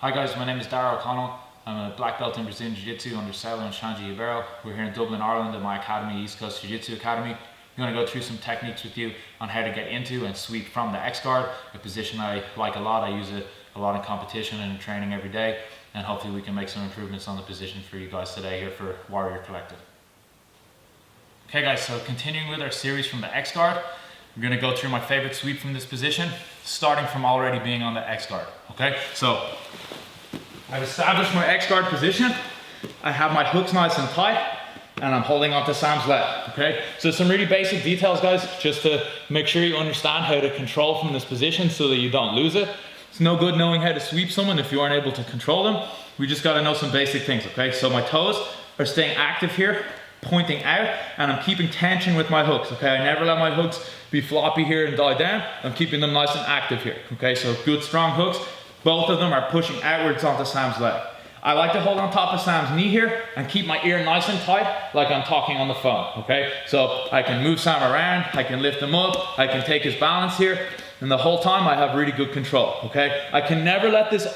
Hi guys, my name is Darragh O'Conaill. I'm a black belt in Brazilian Jiu Jitsu under Saulo and Shanji Ibero. We're here in Dublin, Ireland at my academy, East Coast Jiu Jitsu Academy. I'm going to go through some techniques with you on how to get into and sweep from the X guard, a position I like a lot. I use it a lot in competition and in training every day, and hopefully we can make some improvements on the position for you guys today here for Warrior Collective. Okay guys, so continuing with our series from the X guard, I'm going to go through my favorite sweep from this position, starting from already being on the X guard. Okay, so I've established my X guard position. I have my hooks nice and tight, and I'm holding onto Sam's leg. Okay, so some really basic details, guys, just to make sure you understand how to control from this position so that you don't lose it. It's no good knowing how to sweep someone if you aren't able to control them. We just got to know some basic things. Okay, so my toes are staying active here, pointing out, and I'm keeping tension with my hooks. Okay, I never let my hooks be floppy here and die down. I'm keeping them nice and active here. Okay, so good strong hooks. Both of them are pushing outwards onto Sam's leg. I like to hold on top of Sam's knee here and keep my ear nice and tight like I'm talking on the phone. Okay, so I can move Sam around, I can lift him up, I can take his balance here, and the whole time I have really good control. Okay, I can never let this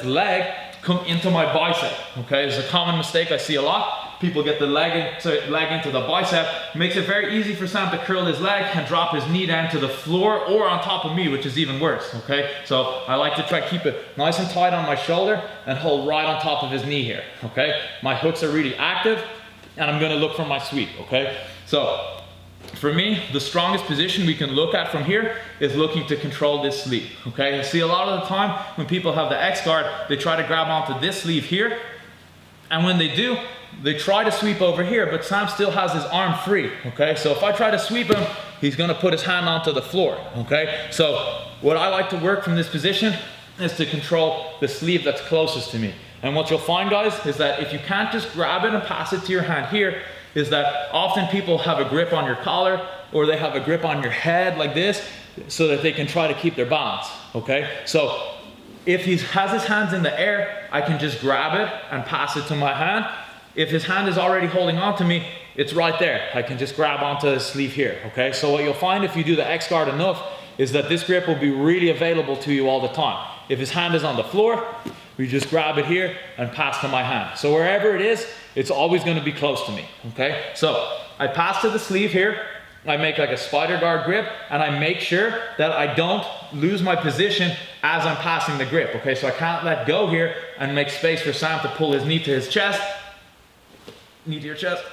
leg come into my bicep. Okay, it's a common mistake I see a lot. People get the leg into the bicep. It makes it very easy for Sam to curl his leg and drop his knee down to the floor or on top of me, which is even worse. Okay, so I like to try to keep it nice and tight on my shoulder and hold right on top of his knee here. Okay, my hooks are really active, and I'm going to look for my sweep. Okay, so for me, the strongest position we can look at from here is looking to control this sleeve. Okay, I see a lot of the time when people have the X guard, they try to grab onto this sleeve here, and when they do, they try to sweep over here, but Sam still has his arm free. Okay, so if I try to sweep him, he's going to put his hand onto the floor. Okay, so what I like to work from this position is to control the sleeve that's closest to me. And what you'll find, guys, is that if you can't just grab it and pass it to your hand here, is that often people have a grip on your collar or they have a grip on your head like this so that they can try to keep their balance. Okay, so if he has his hands in the air, I can just grab it and pass it to my hand. If his hand is already holding on to me, it's right there. I can just grab onto his sleeve here. Okay, so what you'll find if you do the X guard enough is that this grip will be really available to you all the time. If his hand is on the floor, we just grab it here and pass to my hand. So wherever it is, it's always going to be close to me. Okay, so I pass to the sleeve here. I make like a spider guard grip, and I make sure that I don't lose my position as I'm passing the grip. Okay, so I can't let go here and make space for Sam to pull his knee to his chest, knee to your chest,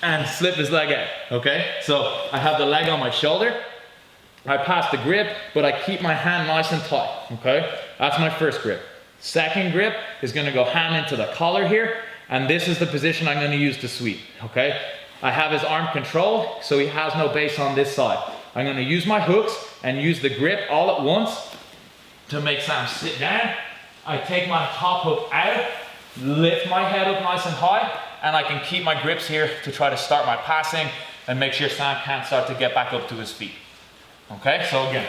and slip his leg out. Okay, so I have the leg on my shoulder, I pass the grip, but I keep my hand nice and tight. Okay, that's my first grip. Second grip is going to go hand into the collar here, and this is the position I'm going to use to sweep. Okay, I have his arm controlled, so he has no base on this side. I'm going to use my hooks and use the grip all at once to make Sam sit down. I take my top hook out, lift my head up nice and high, and I can keep my grips here to try to start my passing and make sure Sam can't start to get back up to his feet. Okay, so again,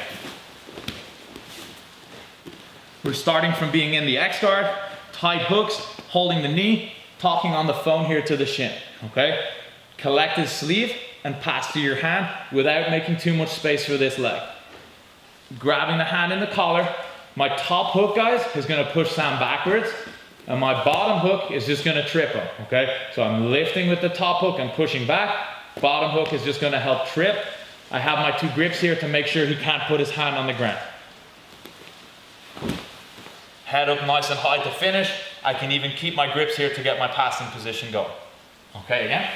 we're starting from being in the X guard, tight hooks, holding the knee, talking on the phone here to the shin. Okay, collect his sleeve and pass to your hand without making too much space for this leg. Grabbing the hand in the collar, my top hook, guys, is going to push Sam backwards, and my bottom hook is just going to trip him. Okay, so I'm lifting with the top hook and pushing back. Bottom hook is just going to help trip. I have my two grips here to make sure he can't put his hand on the ground. Head up nice and high to finish. I can even keep my grips here to get my passing position going. Okay, again.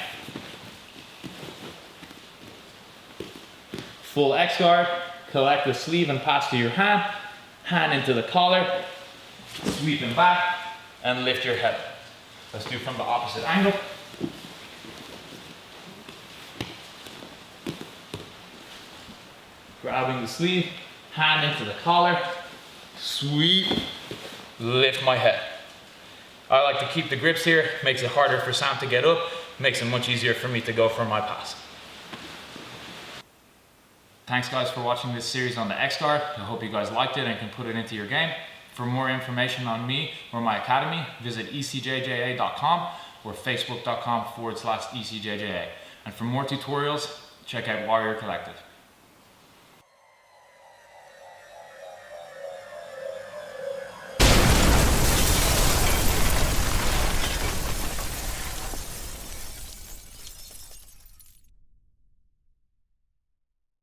Full X guard, collect the sleeve and pass to your hand. Hand into the collar, sweep him back, and lift your head. Let's do from the opposite angle. Grabbing the sleeve, hand into the collar, sweep, lift my head. I like to keep the grips here, makes it harder for Sam to get up, makes it much easier for me to go for my pass. Thanks guys for watching this series on the X guard. I hope you guys liked it and can put it into your game. For more information on me or my academy, visit ecjja.com or facebook.com/ecjja. And for more tutorials, check out Warrior Collective.